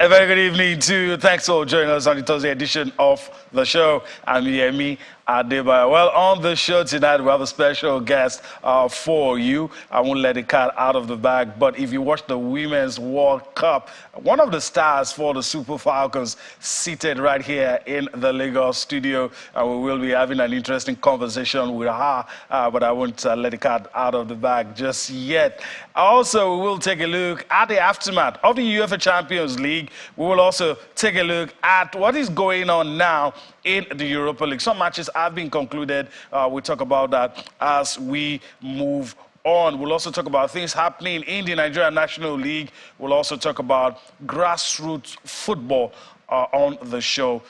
A very good evening to you. Thanks for joining us on the Thursday edition of the show. I'm Yemi Adebayo. Well, on the show tonight, we have a special guest for you. I won't let the cat out of the bag, but if you watch the Women's World Cup, one of the stars for the Super Falcons seated right here in the Lagos studio, and we will be having an interesting conversation with her, but I won't let the cat out of the bag just yet. Also, we will take a look at the aftermath of the UEFA Champions League. We will also take a look at what is going on now in the Europa League. Some matches have been concluded. We'll talk about that as we move on. We'll also talk about things happening in the Nigerian National League. We'll also talk about grassroots football on the show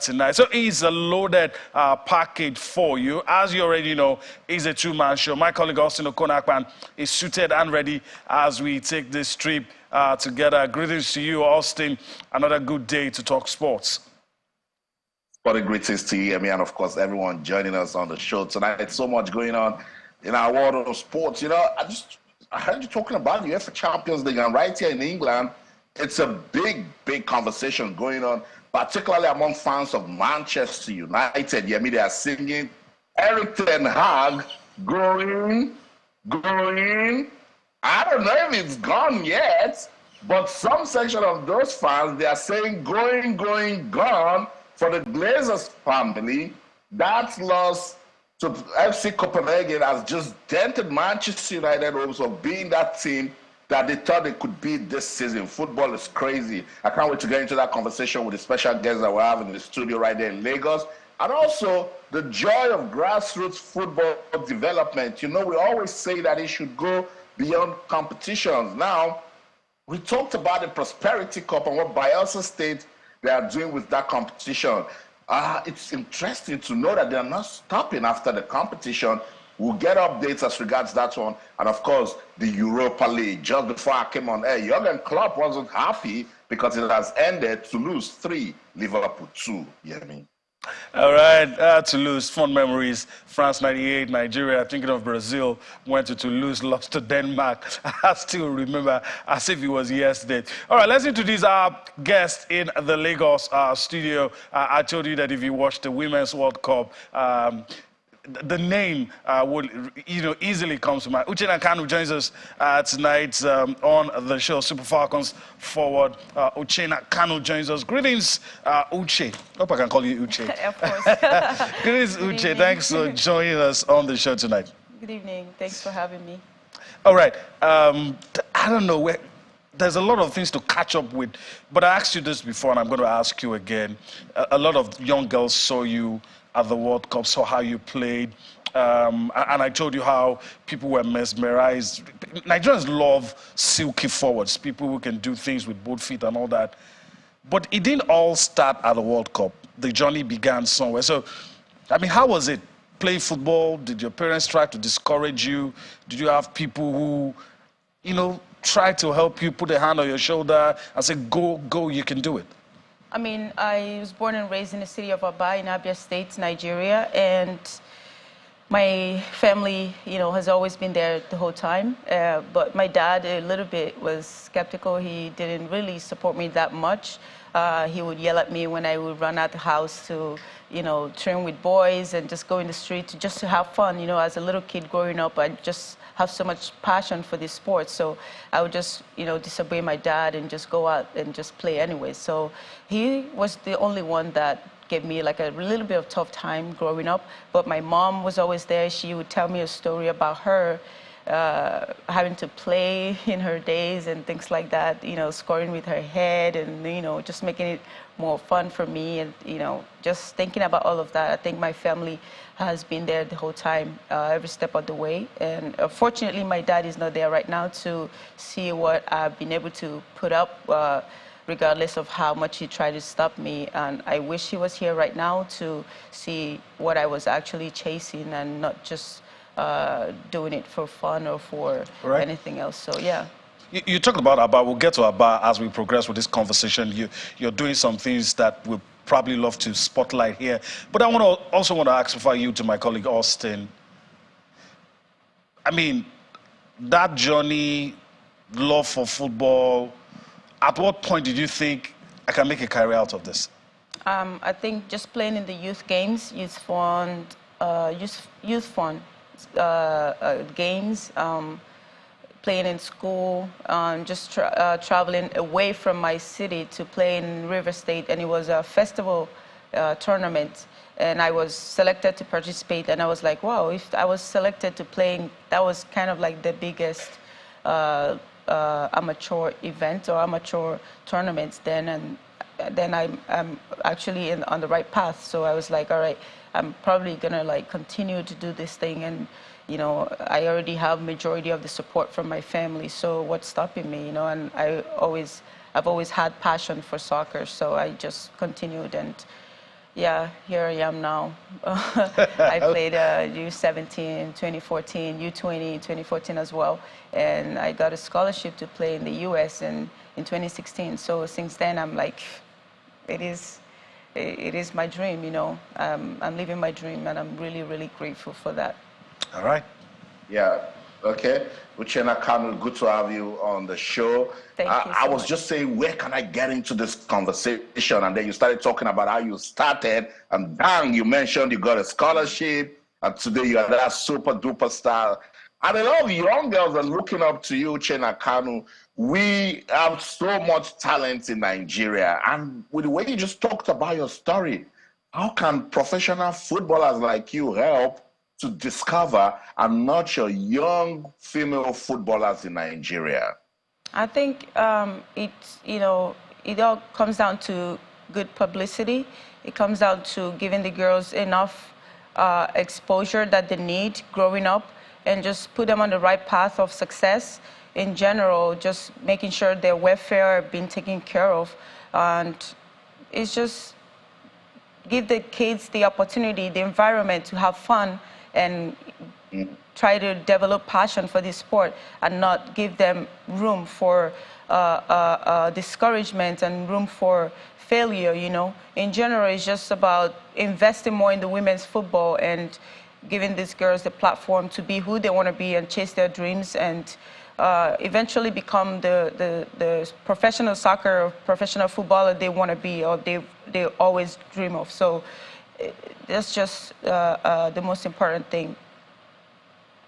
tonight. So it's a loaded package for you. As you already know, it's a two-man show. My colleague Uchenna Kanu is suited and ready as we take this trip together. Greetings to you, Austin. Another good day to talk sports. Sporting greetings to you, Yemi, and of course everyone joining us on the show tonight. There's so much going on in our world of sports. You know, I heard you talking about the UEFA Champions League, and right here in England, it's a big conversation going on, particularly among fans of Manchester United. Yemi, they are singing Eric Ten Hag going. I don't know if it's gone yet, but some section of those fans, they are saying gone for the Glazers family. That loss to FC Copenhagen has just dented Manchester United hopes of being that team that they thought they could be this season. Football is crazy. I can't wait to get into that conversation with the special guests that we have in the studio right there in Lagos. And also the joy of grassroots football development. You know, we always say that it should go beyond competitions. Now, we talked about the Prosperity Cup and what Bayelsa State they are doing with that competition. It's interesting to know that they are not stopping after the competition. We'll get updates as regards that one. And of course, the Europa League. Just before I came on air, Jurgen Klopp wasn't happy because it has ended to lose 3, Liverpool 2. You know what I mean? All right, Toulouse, fond memories. France 98, Nigeria, thinking of Brazil, went to Toulouse, lost to Denmark. I still remember as if it was yesterday. All right, let's introduce our guest in the Lagos studio. I told you that if you watch the Women's World Cup, the name would easily comes to mind. Uchenna Kanu joins us tonight on the show. Super Falcons forward Uchenna Kanu joins us. Greetings, Uche. Hope I can call you Uche. Of course. Greetings, Uche. Thanks for joining us on the show tonight. Good evening. Thanks for having me. All right. I don't know there's a lot of things to catch up with, but I asked you this before, and I'm going to ask you again. A lot of young girls saw you at the World Cup, saw how you played, and I told you how people were mesmerized. Nigerians love silky forwards, people who can do things with both feet and all that. But it didn't all start at the World Cup. The journey began somewhere. So, I mean, how was it playing football? Did your parents try to discourage you? Did you have people who, try to help you, put a hand on your shoulder and say, go, you can do it? I mean, I was born and raised in the city of Aba in Abia State, Nigeria, and my family, has always been there the whole time. But my dad, a little bit, was skeptical. He didn't really support me that much. He would yell at me when I would run out the house to, train with boys and just go in the street just to have fun. As a little kid growing up, I just have so much passion for this sport. So I would just, disobey my dad and just go out and just play anyway. So he was the only one that gave me like a little bit of tough time growing up. But my mom was always there. She would tell me a story about her having to play in her days and things like that, scoring with her head and, just making it more fun for me. And, just thinking about all of that, I think my family has been there the whole time, every step of the way. And fortunately, my dad is not there right now to see what I've been able to put up, regardless of how much he tried to stop me. And I wish he was here right now to see what I was actually chasing and not just doing it for fun or for anything else. So, yeah. You talked about Aba. We'll get to Aba as we progress with this conversation. You're doing some things that we'll probably love to spotlight here. But I also want to ask for you to my colleague Austin. I mean, that journey, love for football, at what point did you think I can make a career out of this? I think just playing in the youth games, youth fun games, playing in school, just traveling away from my city to play in River State, and it was a festival tournament, and I was selected to participate, and I was like, wow, if I was selected to play, that was kind of like the biggest amateur event or amateur tournaments then, and then I'm actually on the right path. So I was like, all right, I'm probably gonna like continue to do this thing, and you know, I already have majority of the support from my family. So what's stopping me, you know? And I've always had passion for soccer, so I just continued, and yeah, here I am now. I played U17 2014, U20 2014 as well, and I got a scholarship to play in the US in 2016. So since then, I'm like, it is my dream, you know. I'm living my dream, and I'm really, really grateful for that. All right. Yeah. Okay. Uchenna Kanu, good to have you on the show. Thank you so I was much. just saying, where can I get into this conversation? And then you started talking about how you started, and bang, you mentioned you got a scholarship, and today you are that super duper star. And a lot of young girls are looking up to you, Uchenna Kanu. We have so much talent in Nigeria. And with the way you just talked about your story, how can professional footballers like you help to discover and nurture young female footballers in Nigeria? I think it all comes down to good publicity. It comes down to giving the girls enough exposure that they need growing up, and just put them on the right path of success. In general, just making sure their welfare being taken care of, and it's just give the kids the opportunity, the environment to have fun, and try to develop passion for this sport, and not give them room for discouragement and room for failure, you know. In general, it's just about investing more in the women's football and giving these girls the platform to be who they want to be and chase their dreams, and eventually become the professional soccer or professional footballer they want to be, or they always dream of. So that's just the most important thing.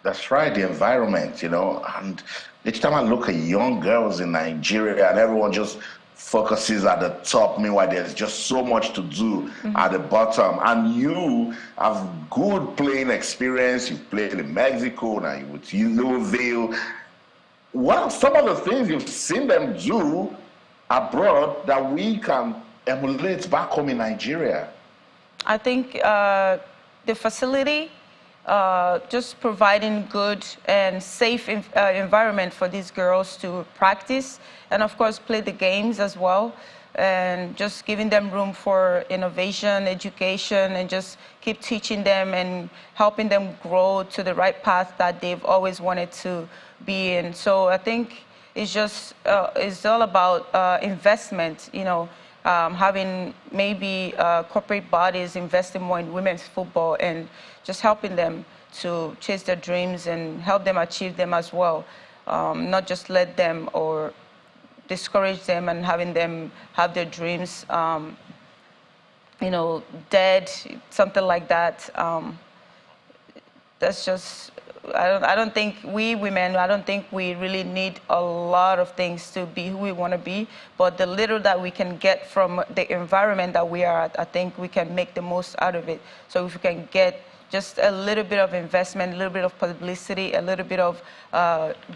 That's right, the environment, you know. And each time I look at young girls in Nigeria, and everyone just focuses at the top, meanwhile there's just so much to do at the bottom. And you have good playing experience. You've played in Mexico, now you're with Louisville. What are some of the things you've seen them do abroad that we can emulate back home in Nigeria? I think the facility, just providing good and safe environment for these girls to practice, and of course play the games as well, and just giving them room for innovation, education, and just keep teaching them and helping them grow to the right path that they've always wanted to be in. So I think it's just it's all about investment, you know. Having maybe corporate bodies investing more in women's football, and just helping them to chase their dreams and help them achieve them as well. Not just let them or discourage them and having them have their dreams, you know, dead, something like that. That's just, I don't think we women, I don't think we really need a lot of things to be who we want to be, but the little that we can get from the environment that we are at, I think we can make the most out of it. So if we can get just a little bit of investment, a little bit of publicity, a little bit of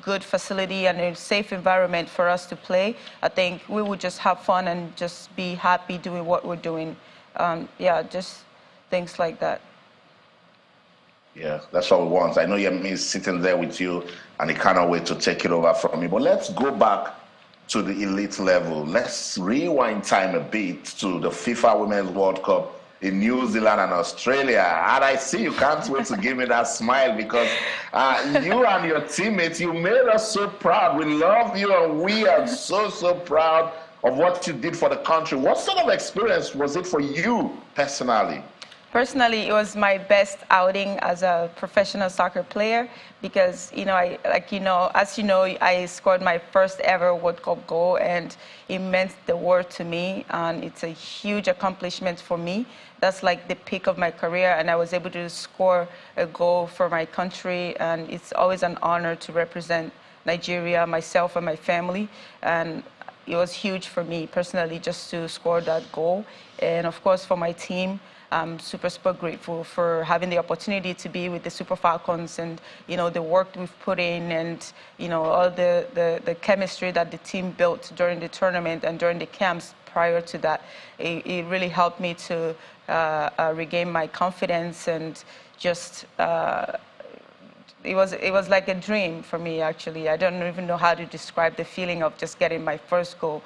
good facility and a safe environment for us to play, I think we would just have fun and just be happy doing what we're doing. Yeah, just things like that. Yeah, that's what we want. I know Yemi is sitting there with you, and he cannot wait to take it over from you. But let's go back to the elite level. Let's rewind time a bit to the FIFA Women's World Cup in New Zealand and Australia. And I see you can't wait to give me that smile, because you and your teammates, you made us so proud. We love you, and we are so, so proud of what you did for the country. What sort of experience was it for you personally? Personally, it was my best outing as a professional soccer player because, as you know, I scored my first ever World Cup goal, and it meant the world to me, and it's a huge accomplishment for me. That's like the peak of my career, and I was able to score a goal for my country, and it's always an honor to represent Nigeria, myself and my family, and it was huge for me personally just to score that goal. And of course for my team, I'm super grateful for having the opportunity to be with the Super Falcons, and the work we've put in, and all the chemistry that the team built during the tournament and during the camps prior to that. It really helped me to regain my confidence, and just it was like a dream for me, actually. I don't even know how to describe the feeling of just getting my first goal,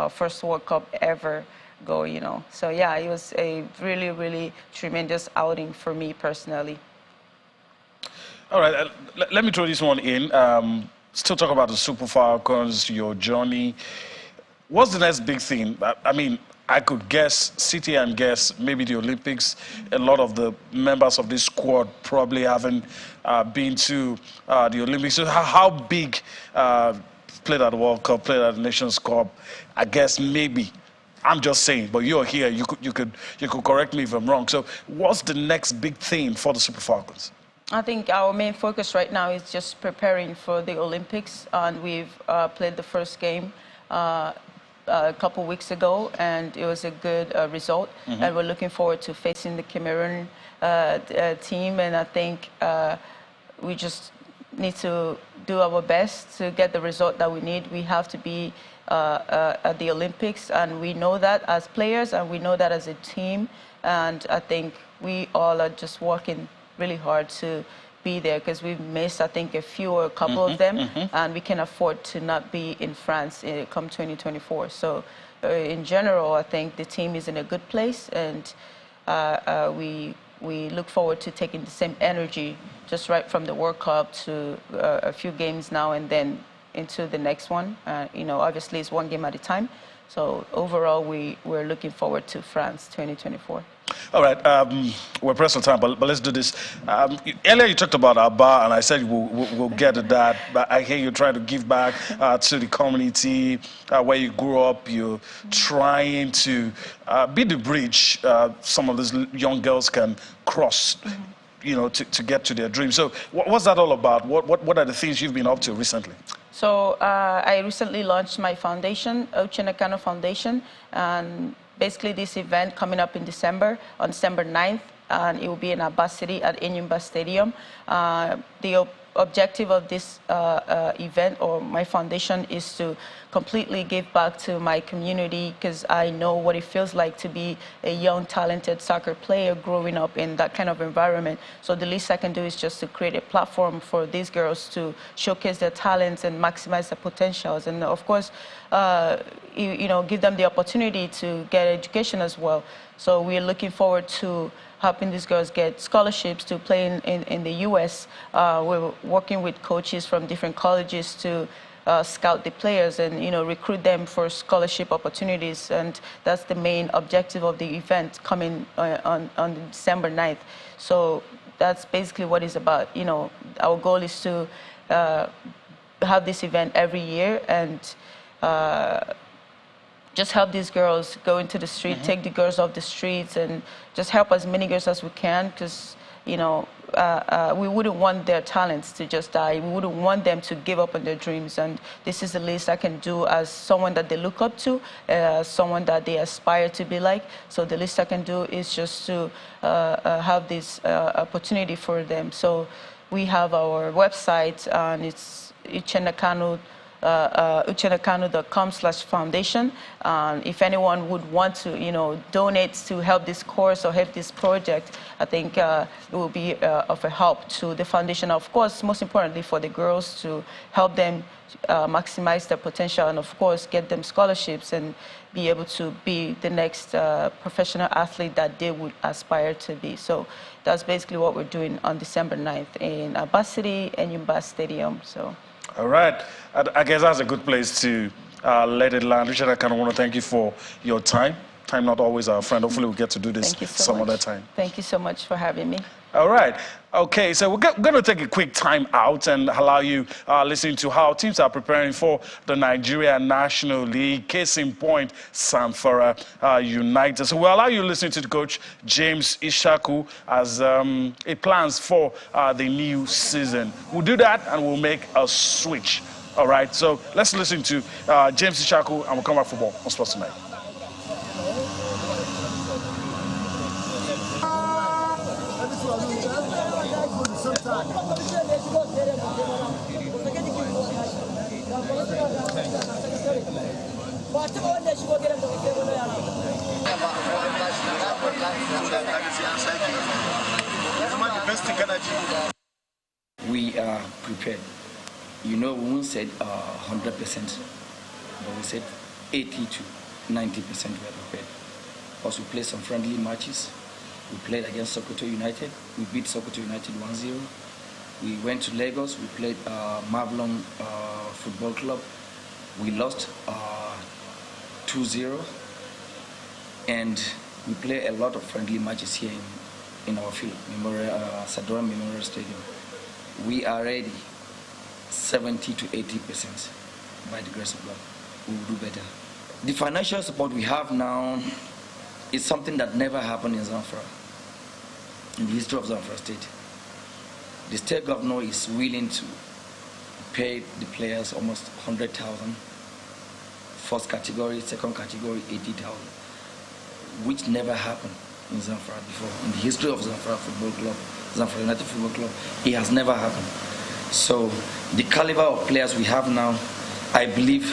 first World Cup ever goal, So yeah, it was a really tremendous outing for me personally. All right, let me throw this one in. Still talk about the Super Falcons, your journey. What's the next big thing? I mean, I could guess, City and guess, maybe the Olympics. A lot of the members of this squad probably haven't been to the Olympics. So how big played at the World Cup, played at the Nations Cup? I guess maybe. I'm just saying, but you're here. You could correct me if I'm wrong. So what's the next big thing for the Super Falcons? I think our main focus right now is just preparing for the Olympics, and we've played the first game a couple weeks ago, and it was a good result. And we're looking forward to facing the Cameroon team, and I think we just need to do our best to get the result that we need. We have to be at the Olympics, and we know that as players, and we know that as a team, and I think we all are just working really hard to be there, because we've missed, I think, a couple of them, and we can afford to not be in France come 2024. So in general, I think the team is in a good place, and we look forward to taking the same energy just right from the World Cup to a few games now and then into the next one. Obviously it's one game at a time. So overall, we're looking forward to France 2024. All right, we're pressed for time, but let's do this. Earlier you talked about Abba, and I said we'll get to that, but I hear you're trying to give back to the community where you grew up. You're trying to be the bridge some of these young girls can cross, to get to their dreams. So what's that all about? What are the things you've been up to recently? So I recently launched my foundation, Uchenna Kanu Foundation, and basically this event coming up in December, on December 9th, and it will be in Aba City at Enyimba Stadium. The objective of this event, or my foundation, is to completely give back to my community, because I know what it feels like to be a young, talented soccer player growing up in that kind of environment. So the least I can do is just to create a platform for these girls to showcase their talents and maximize their potentials, and of course, give them the opportunity to get education as well. So we're looking forward to helping these girls get scholarships to play in the US. We're working with coaches from different colleges to scout the players and recruit them for scholarship opportunities, and that's the main objective of the event coming on December 9th. So that's basically what it's about. Our goal is to have this event every year and just help these girls go into the street, take the girls off the streets, and just help as many girls as we can, because we wouldn't want their talents to just die. We wouldn't want them to give up on their dreams, and this is the least I can do as someone that they look up to, someone that they aspire to be like. So the least I can do is just to have this opportunity for them. So we have our website, and it's Uchenna Kanu, uchennakanu.com/foundation. If anyone would want to, donate to help this course or help this project, I think it will be of a help to the foundation. Of course, most importantly for the girls, to help them maximize their potential, and of course get them scholarships and be able to be the next professional athlete that they would aspire to be. So that's basically what we're doing on December 9th in Aba City and Enyimba Stadium. So. All right. I guess that's a good place to let it land. Richard, I kind of want to thank you for your time. time not always our friend. Hopefully we'll get to do this some other time. Thank you so much for having me. All right. Okay, so we're going to take a quick time out and allow you listening to how teams are preparing for the Nigerian National League. Case in point, Zamfara United. So we'll allow you listening to the coach, James Ishaku, as he plans for the new season. We'll do that and we'll make a switch. All right, so let's listen to James Ishaku and we'll come back for more on Sports Tonight. We are prepared. You know, we won't say 100%, but we said 80 to 90% we are prepared. Because we played some friendly matches. We played against Sokoto United. We beat Sokoto United 1-0. We went to Lagos. We played Marvelon Football Club. We lost 2-0. And we play a lot of friendly matches here in our field, Sadora Memorial Stadium. We are ready 70 to 80% by the grace of God. We will do better. The financial support we have now is something that never happened in Zamfara, in the history of Zamfara State. The state governor is willing to pay the players almost 100,000, first category, second category 80,000, which never happened in Zamfara before. In the history of Zamfara Football Club, Zamfara United Football Club, it has never happened. So the caliber of players we have now, I believe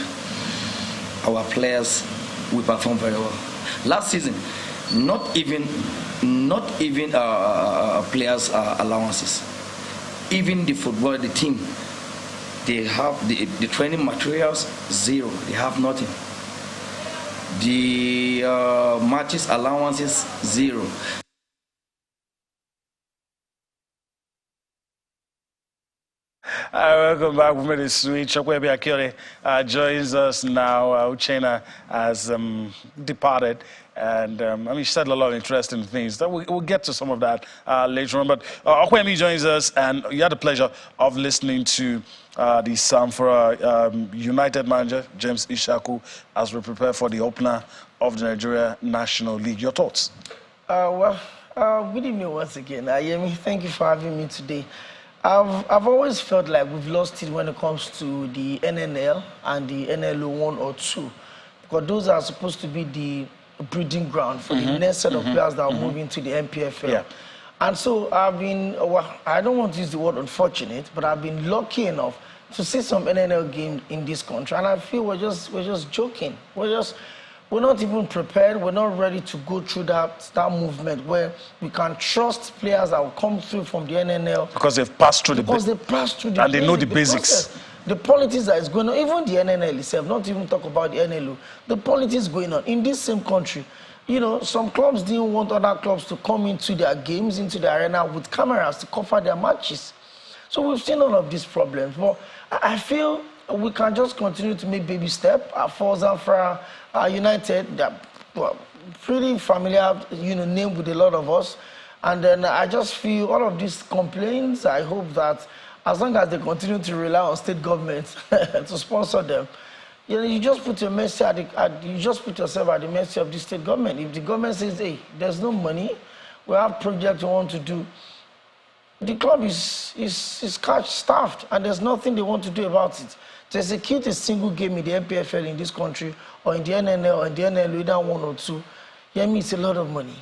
our players will perform very well. Last season, not even players' allowances. Even the football, the team, they have the training materials, zero. They have nothing. The matches allowances, zero. Welcome back. We made a switch. Chokwebi Akiore joins us now. Uchenna has departed. And she said a lot of interesting things. We'll get to some of that later on. But Okwemi joins us, and you had the pleasure of listening to the Zamfara United manager, James Ishaku, as we prepare for the opener of the Nigeria National League. Your thoughts? Good evening once again. Yemi, thank you for having me today. I've always felt like we've lost it when it comes to the NNL and the NLO 1 or 2, because those are supposed to be the breeding ground for the next set of players that are moving to the NPFL. Yeah. And so I've been, I don't want to use the word unfortunate, but I've been lucky enough to see some NNL games in this country, and I feel we're just joking. We're not even prepared. We're not ready to go through that movement where we can trust players that will come through from the NNL. Because they've passed through and they know the basics. The politics that is going on, even the NNL itself, not even talk about the NLO, the politics going on in this same country. You know, some clubs didn't want other clubs to come into their games, into the arena with cameras to cover their matches. So we've seen all of these problems. But I feel we can just continue to make baby steps. For Zamfara United, they're pretty familiar, name with a lot of us. And then I just feel all of these complaints, I hope that as long as they continue to rely on state governments to sponsor them, you just put your mercy you just put yourself at the mercy of the state government. If the government says, hey, there's no money, we have projects we want to do, the club is cash-staffed, and there's nothing they want to do about it. To execute a single game in the NPFL in this country, or in the NNL, or in the NL, either 1 or 2, it's a lot of money.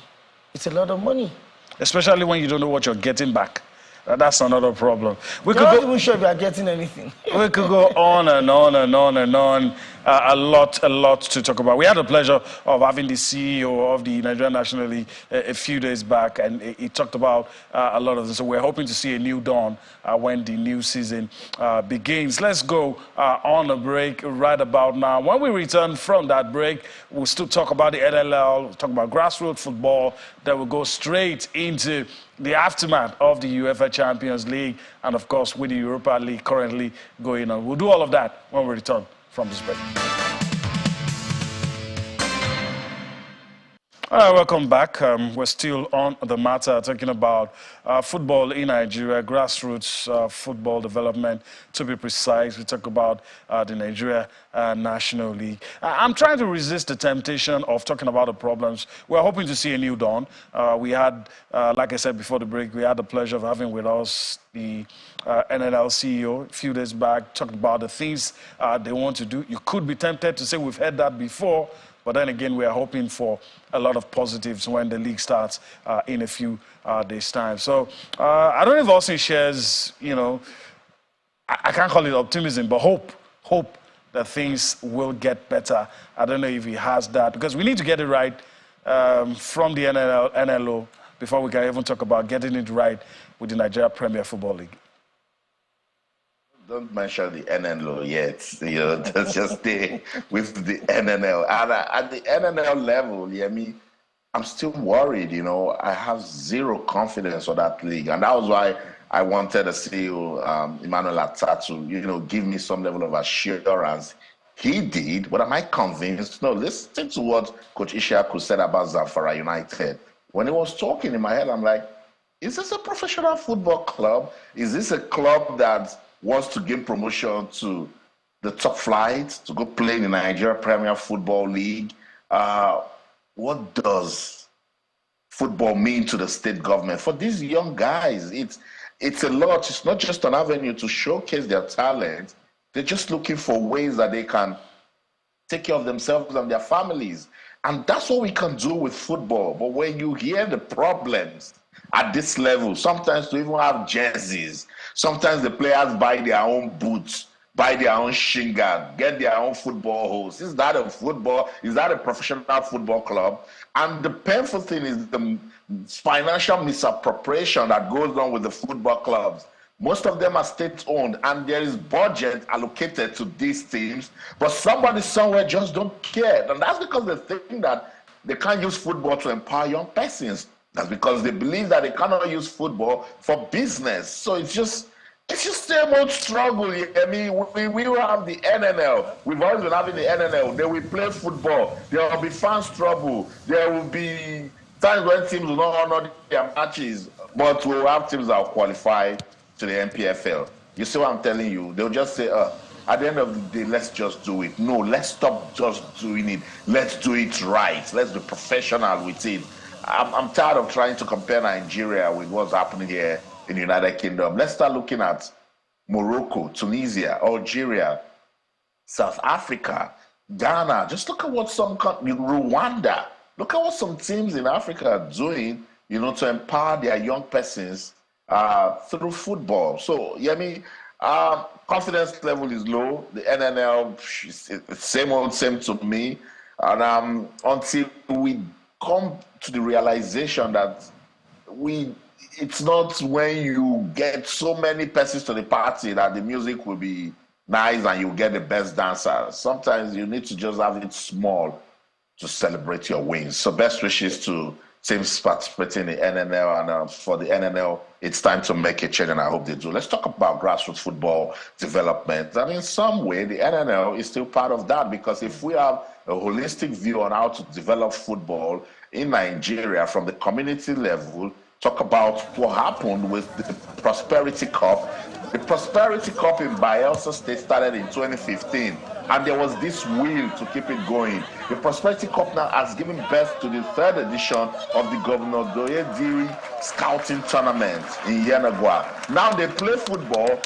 It's a lot of money. Especially when you don't know what you're getting back. That's another problem. You're not even sure if you are getting anything. We could go on and on and on and on. A lot to talk about. We had the pleasure of having the CEO of the Nigerian National League a few days back, and he talked about a lot of this. So we're hoping to see a new dawn when the new season begins. Let's go on a break right about now. When we return from that break, we'll still talk about the NLL, talk about grassroots football. Then we'll go straight into the aftermath of the UEFA Champions League, and of course with the Europa League currently going on. We'll do all of that when we return from this break. All right, welcome back. We're still on the matter talking about football in Nigeria, grassroots football development, to be precise. We talk about the Nigeria National League. I'm trying to resist the temptation of talking about the problems. We're hoping to see a new dawn. We had, like I said before the break, we had the pleasure of having with us the NNL CEO a few days back, talked about the things they want to do. You could be tempted to say we've heard that before, but then again, we are hoping for a lot of positives when the league starts in a few days' time. So I don't know if Austin shares, I can't call it optimism, but hope that things will get better. I don't know if he has that, because we need to get it right from the NLO before we can even talk about getting it right with the Nigeria Premier Football League. Don't mention the NNL yet. Let's just stay with the NNL. And at the NNL level, I'm still worried. I have zero confidence on that league, and that was why I wanted the CEO, Emmanuel Atatu, give me some level of assurance. He did, but am I convinced? No. Listen to what Coach Ishaku said about Zamfara United. When he was talking in my head, I'm like, is this a professional football club? Is this a club that wants to gain promotion to the top flight, to go play in the Nigeria Premier Football League? What does football mean to the state government? For these young guys, it's a lot. It's not just an avenue to showcase their talent. They're just looking for ways that they can take care of themselves and their families. And that's what we can do with football. But when you hear the problems at this level, sometimes to even have jerseys, sometimes the players buy their own boots, buy their own shinga, get their own football hose. Is that a football? Is that a professional football club? And the painful thing is the financial misappropriation that goes on with the football clubs. Most of them are state-owned, and there is budget allocated to these teams, but somebody somewhere just don't care. And that's because they think that they can't use football to empower young persons. That's because they believe that they cannot use football for business. So it's just same old struggle. We will have the NNL. We've always been having the NNL. Then we play football. There will be fans' trouble. There will be times when teams will not honor their matches, but we'll have teams that will qualify to the NPFL. You see what I'm telling you? They'll just say, at the end of the day, let's just do it. No, let's stop just doing it. Let's do it right. Let's be professional with it. I'm tired of trying to compare Nigeria with what's happening here in the United Kingdom. Let's start looking at Morocco, Tunisia, Algeria, South Africa, Ghana. Just look at what Rwanda. Look at what some teams in Africa are doing, to empower their young persons through football. So, confidence level is low. The NNL, same to me. And until we come to the realization that it's not when you get so many persons to the party that the music will be nice and you get the best dancers. Sometimes you need to just have it small to celebrate your wins. So best wishes to teams participating in the NNL, and for the NNL, it's time to make a change, and I hope they do. Let's talk about grassroots football development. And in some way, the NNL is still part of that, because if we have a holistic view on how to develop football in Nigeria from the community level, talk about what happened with the Prosperity Cup. The Prosperity Cup in Bayelsa State started in 2015, and there was this will to keep it going. The Prosperity Cup now has given birth to the third edition of the Governor Doyediri Scouting Tournament in Yenagua. Now they play football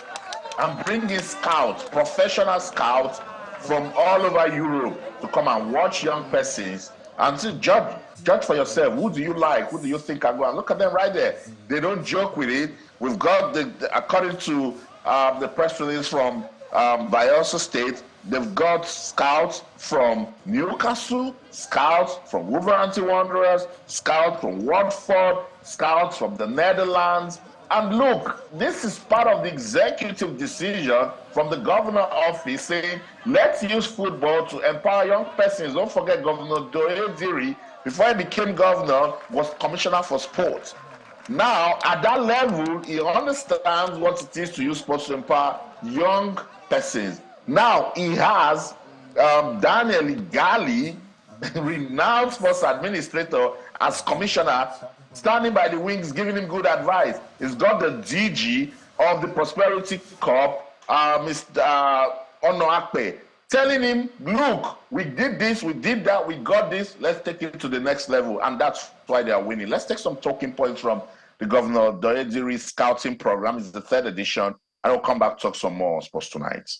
and bring in scouts, professional scouts from all over Europe to come and watch young persons and to judge for yourself. Who do you like? Who do you think are going? Look at them right there. They don't joke with it. We've got, according to the press release from Bayelsa State, they've got scouts from Newcastle, scouts from Wolverhampton Wanderers, scouts from Watford, scouts from the Netherlands. And look, this is part of the executive decision from the governor office saying, let's use football to empower young persons. Don't forget, Governor Doyediri, before he became governor, was commissioner for sports. Now, at that level, he understands what it is to use sports to empower young persons. Now, he has Daniel Igali renowned sports administrator, as commissioner, standing by the wings, giving him good advice. He's got the DG of the Prosperity Cup, Mr. Onoakpe, telling him, look, we did this, we did that, we got this, let's take it to the next level. And that's why they are winning. Let's take some talking points from the Governor Doyediri's scouting program. It's the 3rd edition. And I'll come back to talk some more on Sports Tonight.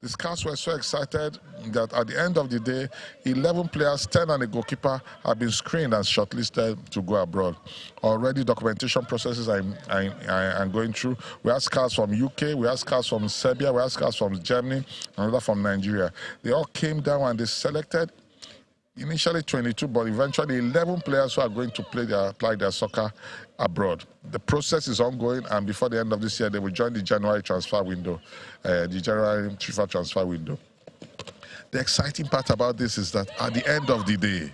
The scouts were so excited that at the end of the day, 11 players, 10 and a goalkeeper, have been screened and shortlisted to go abroad. Already documentation processes I'm going through. We have scouts from UK, we have scouts from Serbia, we have scouts from Germany, another from Nigeria. They all came down and they selected initially 22, but eventually 11 players who are going to play their soccer abroad. The process is ongoing, and before the end of this year, they will join the January transfer window, the January FIFA transfer window. The exciting part about this is that at the end of the day,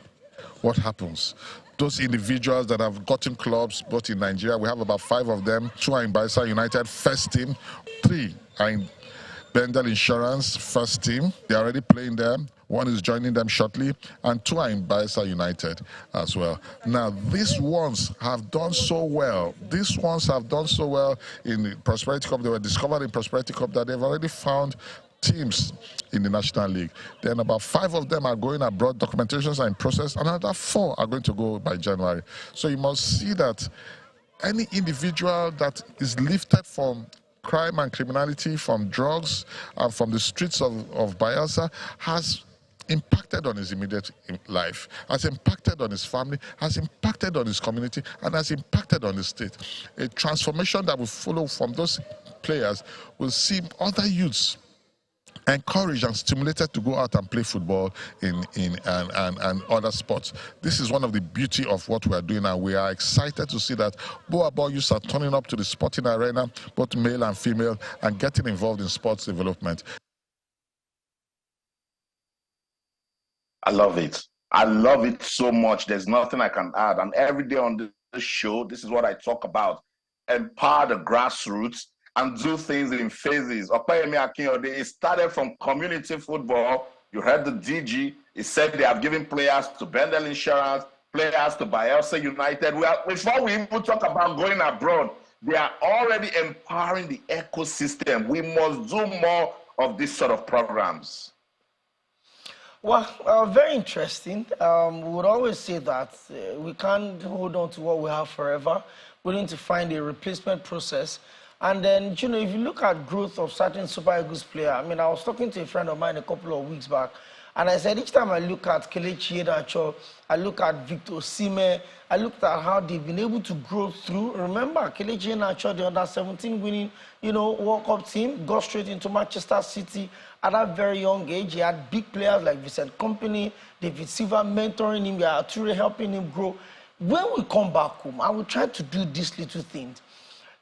what happens? Those individuals that have gotten clubs, both in Nigeria, we have about 5 of them. 2 are in Bayelsa United, first team. 3 are in Bendel Insurance, first team. They're already playing there. 1 is joining them shortly, and 2 are in Bayelsa United as well. Now, these ones have done so well. These ones have done so well in the Prosperity Cup. They were discovered in Prosperity Cup that they've already found teams in the National League. Then about 5 of them are going abroad. Documentations are in process. Another 4 are going to go by January. So you must see that any individual that is lifted from crime and criminality, from drugs, and from the streets of Bayelsa has impacted on his immediate life, has impacted on his family, has impacted on his community, and has impacted on the state. A transformation that will follow from those players will see other youths encouraged and stimulated to go out and play football and other sports. This is one of the beauty of what we are doing, and we are excited to see that Boabo youths are turning up to the sporting arena, both male and female, and getting involved in sports development. I love it. I love it so much. There's nothing I can add. And every day on this show, this is what I talk about. Empower the grassroots and do things in phases. Opeyemi Akinyode, it started from community football. You heard the DG. He said they have given players to Bendel Insurance, players to Bayelsa United. Before we even talk about going abroad, they are already empowering the ecosystem. We must do more of this sort of programs. Well, very interesting. We would always say that we can't hold on to what we have forever. We need to find a replacement process. And then, you know, if you look at growth of certain Super Eagles players, I mean, I was talking to a friend of mine a couple of weeks back, and I said each time I look at Kelechi Iheanacho, I look at Victor Osimhen, I looked at how they've been able to grow through. Remember, Kelechi Iheanacho, the under-17 winning, you know, World Cup team, got straight into Manchester City at a very young age. He had big players like Vincent Kompany, David Silva mentoring him, Arturo helping him grow. When we come back home, I will try to do these little things.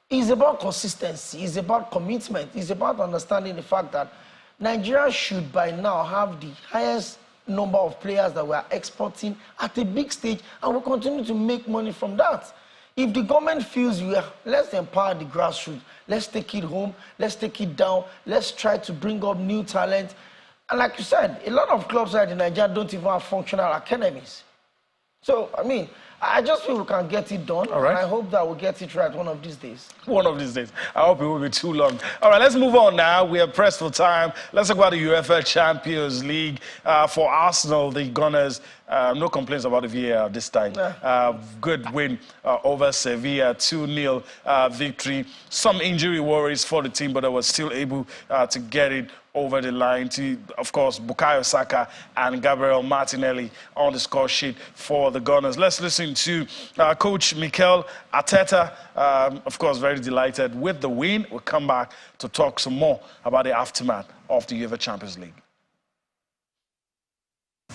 It's about consistency, it's about commitment, it's about understanding the fact that Nigeria should by now have the highest number of players that we are exporting at a big stage, and we'll continue to make money from that. If the government feels let's empower the grassroots, let's take it home, let's take it down, let's try to bring up new talent. And like you said, a lot of clubs like in Nigeria don't even have functional academies. So, I mean, I just feel we can get it done, and I hope that we'll get it right one of these days. One of these days. I hope it won't be too long. All right, let's move on now. We are pressed for time. Let's talk about the UEFA Champions League. For Arsenal, the Gunners, no complaints about the VAR this time. Good win over Sevilla, 2-0 victory. Some injury worries for the team, but they were still able to get it over the line to, of course, Bukayo Saka and Gabriel Martinelli on the score sheet for the Gunners. Let's listen to Coach Mikel Arteta. Of course, very delighted with the win. We'll come back to talk some more about the aftermath of the UEFA Champions League.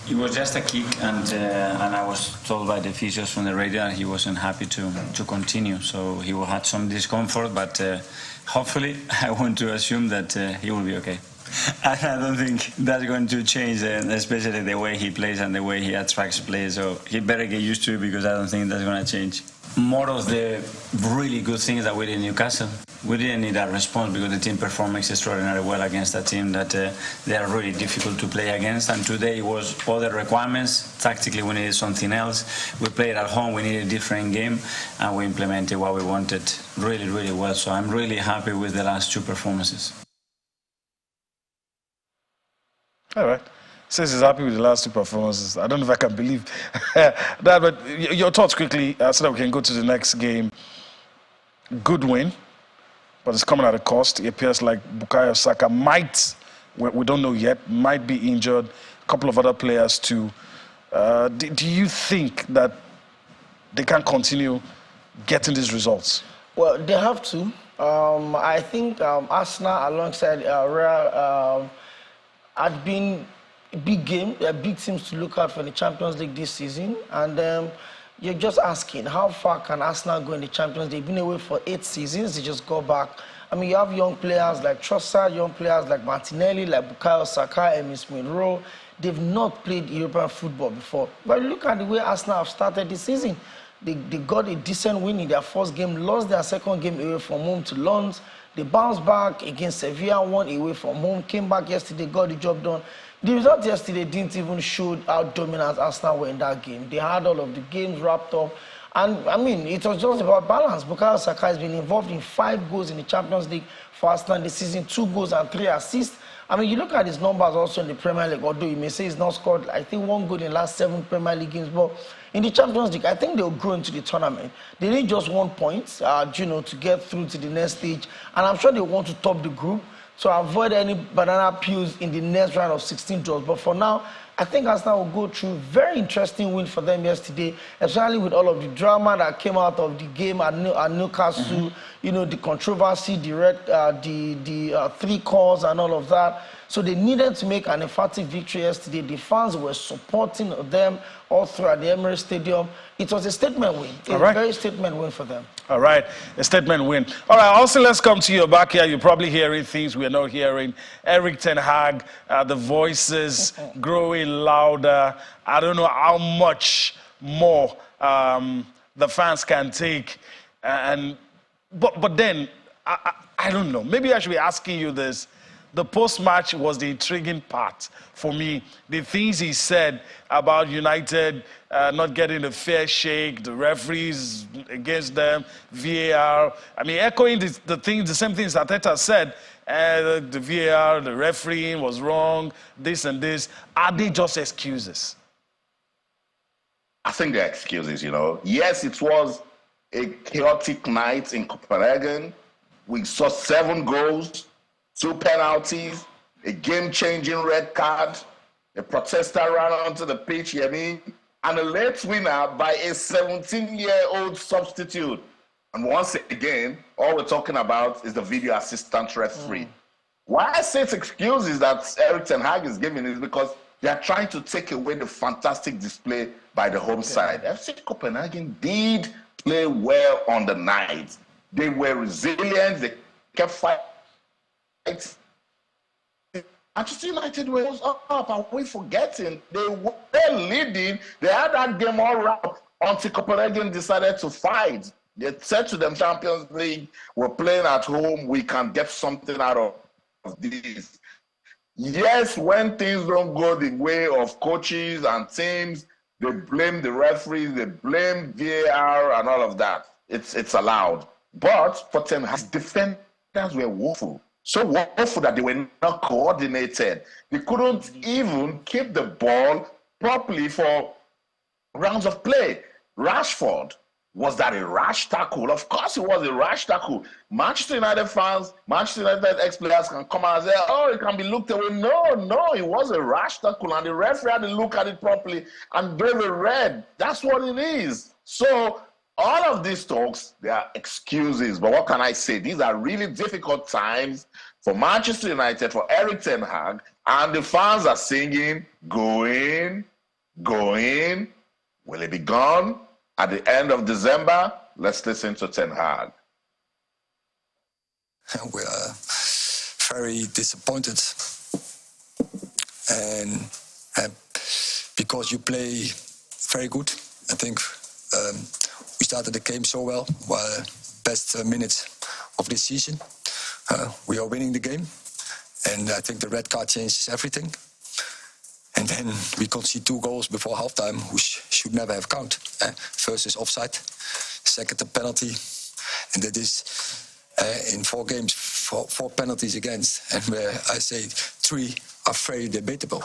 It was just a kick, and I was told by the physios from the radio he wasn't happy to continue. So he had some discomfort, but hopefully I want to assume that he will be okay. I don't think that's going to change, especially the way he plays and the way he attracts players. So he better get used to it, because I don't think that's going to change. More of the really good things that we did in Newcastle. we didn't need that response because the team performed extraordinarily well against a team that they are really difficult to play against. And today it was other requirements. Tactically, we needed something else. We played at home. We needed a different game, and we implemented what we wanted really, really well. So I'm really happy with the last two performances. All right. Says he's happy with the last two performances. I don't know if I can believe that, but your thoughts quickly so that we can go to the next game. Good win, but it's coming at a cost. It appears like Bukayo Saka might, we don't know yet, might be injured. A couple of other players too. Do you think that they can continue getting these results? Well, they have to. I think Arsenal alongside Real had been a big game. They're big teams to look out for in the Champions League this season. And you're just asking, how far can Arsenal go in the Champions League? They've been away for 8 seasons. They just go back. I mean, you have young players like Trossard, young players like Martinelli, like Bukayo Saka, Emile Smith-Rowe. They've not played European football before. But look at the way Arsenal have started the season. They got a decent win in their first game, lost their second game away from home to Lens. They bounced back against Sevilla, won away from home, came back yesterday, got the job done. The result yesterday didn't even show how dominant Arsenal were in that game. They had all of the games wrapped up. And, I mean, it was just about balance. Bukayo Saka has been involved in 5 goals in the Champions League for Arsenal this season, 2 goals and 3 assists. I mean, you look at his numbers also in the Premier League, although you may say he's not scored, I think, 1 goal in the last 7 Premier League games. But in the Champions League, I think they'll grow into the tournament. They need just 1 point, to get through to the next stage. And I'm sure they want to top the group to avoid any banana peels in the next round of 16 draws. But for now, I think Arsenal will go through. Very interesting win for them yesterday, especially with all of the drama that came out of the game at Newcastle, the controversy, the 3 calls and all of that. So they needed to make an emphatic victory yesterday. The fans were supporting them all throughout the Emirates Stadium. It was a statement win. A very statement win for them. All right, a statement win. All right, also let's come to your back here. You're probably hearing things we're not hearing. Erik ten Hag, the voices growing louder. I don't know how much more the fans can take. But then, I don't know. Maybe I should be asking you this. The post-match was the intriguing part for me. The things he said about United not getting a fair shake, the referees against them, VAR. I mean, echoing the same things that Arteta said. The VAR, the refereeing was wrong, this and this. Are they just excuses? I think they're excuses, Yes, it was a chaotic night in Copenhagen. We saw 7 goals. 2 penalties, a game-changing red card, a protester ran onto the pitch, and a late winner by a 17-year-old substitute. And once again, all we're talking about is the video assistant referee. Why I say it's excuses that Erik ten Hag is giving is because they are trying to take away the fantastic display by the home side. FC Copenhagen did play well on the night. They were resilient, they kept fighting. Manchester United was up. Are we forgetting? They were leading. They had that game all wrapped until Copenhagen decided to fight. They said to them, Champions League, we're playing at home. We can get something out of this. Yes, when things don't go the way of coaches and teams, they blame the referees, they blame VAR and all of that. It's allowed. But for Ten Hag's defenders were woeful. So woeful that they were not coordinated. They couldn't even keep the ball properly for rounds of play. Rashford, was that a rash tackle? Of course it was a rash tackle. Manchester United fans, Manchester United ex-players can come out and say, oh, it can be looked away. No, it was a rash tackle, and the referee had to look at it properly and gave a red. That's what it is. So all of these talks, they are excuses. But what can I say? These are really difficult times for Manchester United, for Erik ten Hag, and the fans are singing, going. Will it be gone at the end of December? Let's listen to Ten Hag. We are very disappointed. And because you play very good, I think we started the game so well, while best minutes of this season. We are winning the game, and I think the red card changes everything. And then we concede 2 goals before halftime, which should never have counted. First is offside, second a penalty, and that is in 4 games, 4 penalties against, and where I say 3 are very debatable.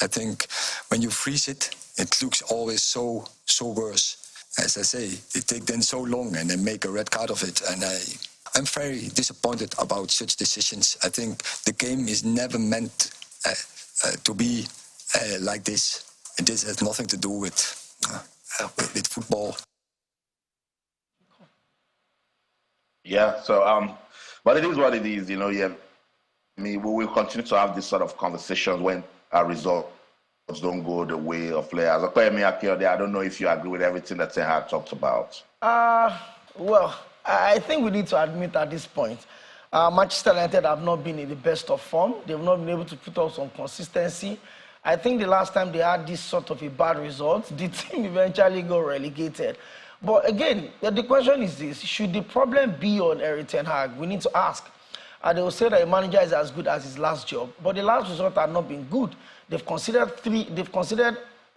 I think when you freeze it, it looks always so worse. As I say, they take then so long and then make a red card of it, and I'm very disappointed about such decisions. I think the game is never meant to be like this. This has nothing to do with football. Yeah, so, but it is what it is, you know, yeah. I mean, we will continue to have this sort of conversations when our results don't go the way of players. I don't know if you agree with everything that Ten Hag talked about. Well, I think we need to admit at this point, Manchester United have not been in the best of form. They've not been able to put up some consistency. I think the last time they had this sort of a bad result, the team eventually got relegated. But again, the question is this: should the problem be on Erik Ten Hag? We need to ask. They will say that a manager is as good as his last job, but the last result had not been good. They've considered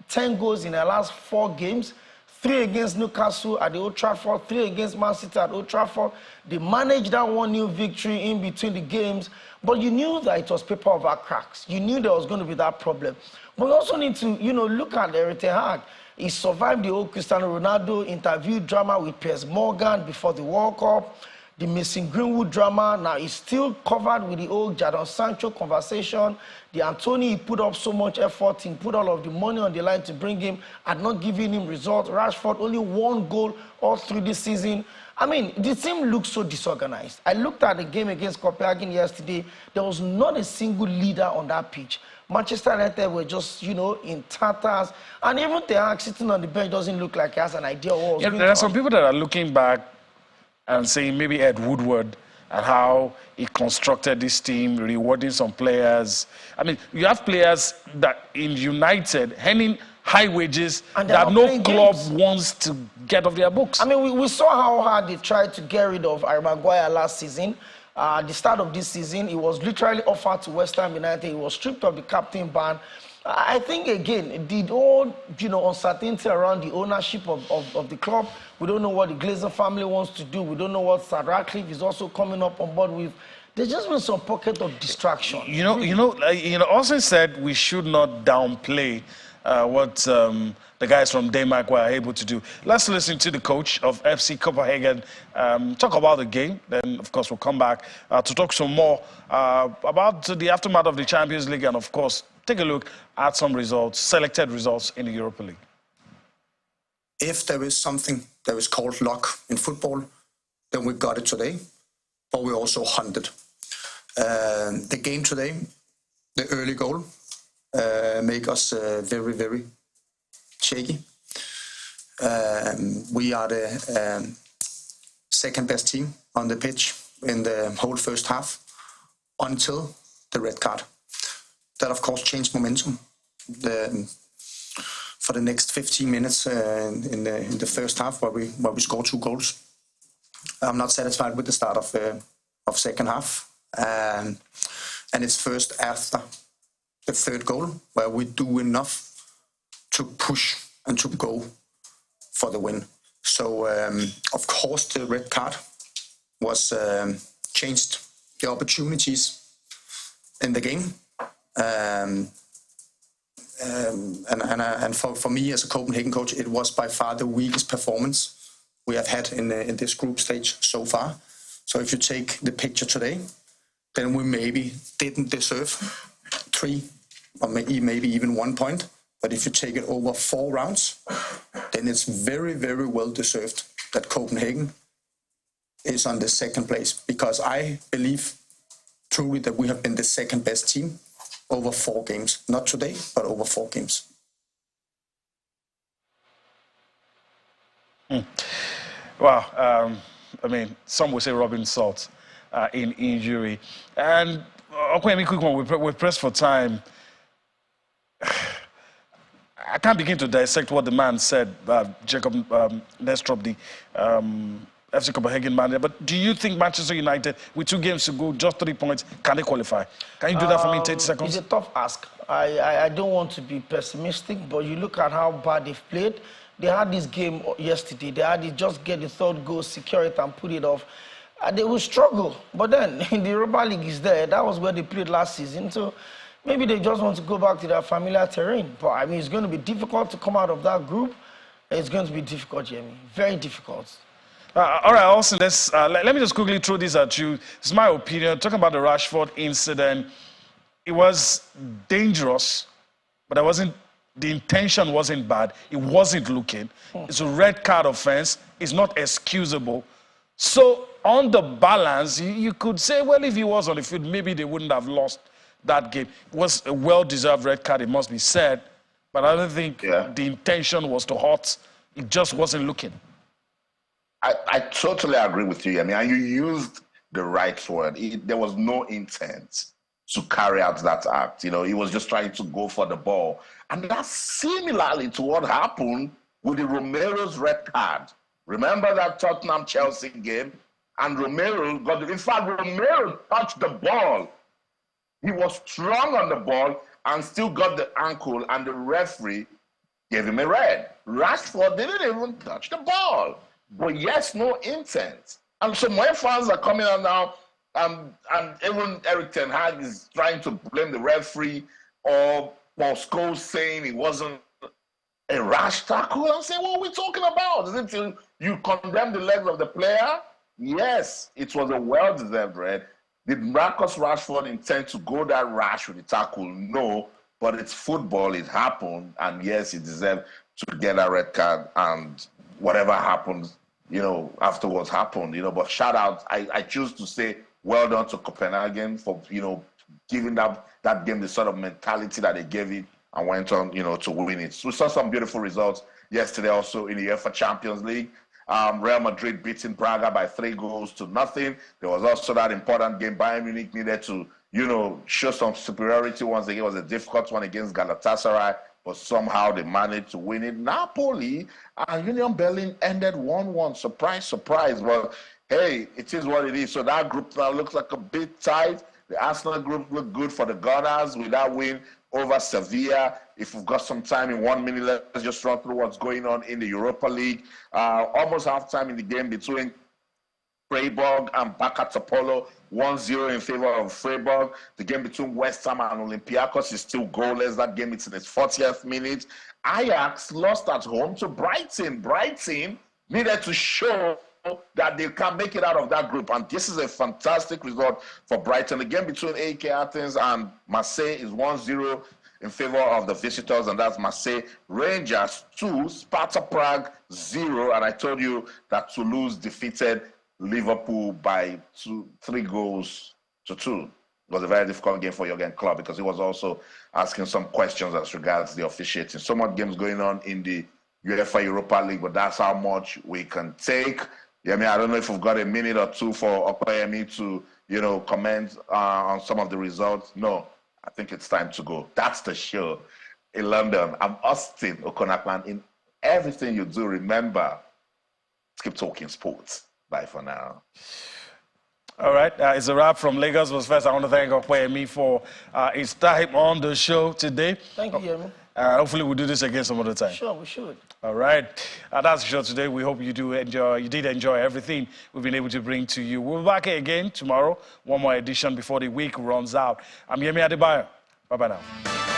10 goals in their last 4 games, 3 against Newcastle at the Old Trafford, 3 against Man City at Old Trafford. They managed that 1-0 victory in between the games, but you knew that it was paper over cracks. You knew there was going to be that problem. But you also need to, look at Erik Ten Hag. He survived the old Cristiano Ronaldo interview drama with Piers Morgan before the World Cup, the Mason Greenwood drama. Now he's still covered with the old Jadon Sancho conversation. The Anthony, he put up so much effort, he put all of the money on the line to bring him, had not given him results. Rashford, only 1 goal all through this season. I mean, the team looks so disorganized. I looked at the game against Copenhagen yesterday. There was not a single leader on that pitch. Manchester United were just, in tatters. And even Ten Hag sitting on the bench doesn't look like he has an idea of what was going on. There are some people that are looking back and saying maybe Ed Woodward and how he constructed this team, rewarding some players. I mean, you have players that in United earning high wages that no club wants to get off their books. I mean, we saw how hard they tried to get rid of Harry Maguire last season. At the start of this season, he was literally offered to West Ham United. He was stripped of the captain ban. I think, again, the whole, uncertainty around the ownership of the club. We don't know what the Glazer family wants to do. We don't know what Sir Ratcliffe is also coming up on board with. There's just been some pocket of distraction. Austin said we should not downplay what the guys from Denmark were able to do. Let's listen to the coach of FC Copenhagen talk about the game. Then, of course, we'll come back to talk some more about the aftermath of the Champions League and, of course, take a look at some results, selected results in the Europa League. If there is something that is called luck in football, then we got it today, but we also hunted. The game today, the early goal, make us very, very shaky. We are the second best team on the pitch in the whole first half until the red card. That, of course, changed momentum for the next 15 minutes in the first half, where we scored 2 goals. I'm not satisfied with the start of second half, and it's first after the 3rd goal where we do enough to push and to go for the win. So, of course, the red card was changed the opportunities in the game. And for me as a Copenhagen coach, it was by far the weakest performance we have had in this group stage so far. So if you take the picture today, then we maybe didn't deserve 3 or maybe even 1 point. But if you take it over 4 rounds, then it's very, very well deserved that Copenhagen is on the 2nd place, because I believe truly that we have been the 2nd best team over 4 games. Not today, but over 4 games. Wow. I mean, some would say rubbing salt in injury. And, okay, quick one. We're pressed for time. I can't begin to dissect what the man said, Jacob Nestrup, the FC Copenhagen manager. But do you think Manchester United, with 2 games to go, just 3 points, can they qualify? Can you do that for me in 30 seconds? It's a tough ask. I don't want to be pessimistic, but you look at how bad they've played. They had this game yesterday. They had to just get the 3rd goal, secure it, and put it off. They will struggle. But then, in the Europa League is there. That was where they played last season. So maybe they just want to go back to their familiar terrain. But, I mean, it's going to be difficult to come out of that group. It's going to be difficult, Jamie. Very difficult. All right, Austin, let me just quickly throw this at you. It's my opinion. Talking about the Rashford incident, it was dangerous, but the intention wasn't bad. It wasn't looking. It's a red card offense. It's not excusable. So on the balance, you could say, well, if he was on the field, maybe they wouldn't have lost that game. It was a well-deserved red card, it must be said. But I don't think the intention was to hurt. It just wasn't looking. I totally agree with you. I mean, and you used the right word. There was no intent to carry out that act. You know, he was just trying to go for the ball. And that's similarly to what happened with the Romero's red card. Remember that Tottenham-Chelsea game? And Romero in fact, Romero touched the ball. He was strong on the ball and still got the ankle, and the referee gave him a red. Rashford didn't even touch the ball. But yes, no intent. And so when fans are coming out now, and even Eric Ten Hag is trying to blame the referee, or Paul Scholes saying it wasn't a rash tackle, I'm saying, what are we talking about? Is it you condemn the legs of the player? Yes, it was a well-deserved red. Did Marcus Rashford intend to go that rash with the tackle? No, but it's football, it happened, and yes, he deserved to get a red card, and whatever happened, you know, afterwards happened, you know, but shout out, I choose to say well done to Copenhagen for, you know, giving that game the sort of mentality that they gave it and went on, you know, to win it. So we saw some beautiful results yesterday also in the UEFA Champions League. Real Madrid beating Braga by 3-0. There was also that important game Bayern Munich needed to, you know, show some superiority once again. It was a difficult one against Galatasaray, but somehow they managed to win it. Napoli and Union Berlin ended 1-1. Surprise, surprise. Well, hey, it is what it is. So that group now looks like a bit tight. The Arsenal group looked good for the Gunners with that win over Sevilla. If we've got some time in 1 minute, let's just run through what's going on in the Europa League. Almost half-time in the game between Freiburg and Baka Topolo, 1-0 in favor of Freiburg. The game between West Ham and Olympiacos is still goalless. That game is in its 40th minute. Ajax lost at home to Brighton. Brighton needed to show that they can make it out of that group, and this is a fantastic result for Brighton. The game between AEK Athens and Marseille is 1-0 in favor of the visitors, and that's Marseille. Rangers 2, Sparta Prague 0, and I told you that Toulouse defeated Liverpool by 3-2. It was a very difficult game for Jurgen Klopp because he was also asking some questions as regards the officiating. So much games going on in the UEFA Europa League, but that's how much we can take. Yeah, I mean, I don't know if we've got a minute or two for Okoyemi to, you know, comment on some of the results. No, I think it's time to go. That's the show in London. I'm Austin Okonakwan. In everything you do, remember, let's keep talking sports. Bye for now. All right, it's a wrap from Lagos. But first, I want to thank Okoyemi for his time on the show today. Thank you, Yemi. Hopefully, we'll do this again some other time. Sure, we should. All right, that's the show today. We hope you did enjoy everything we've been able to bring to you. We'll be back again tomorrow, one more edition before the week runs out. I'm Yemi Adebayo. Bye-bye now.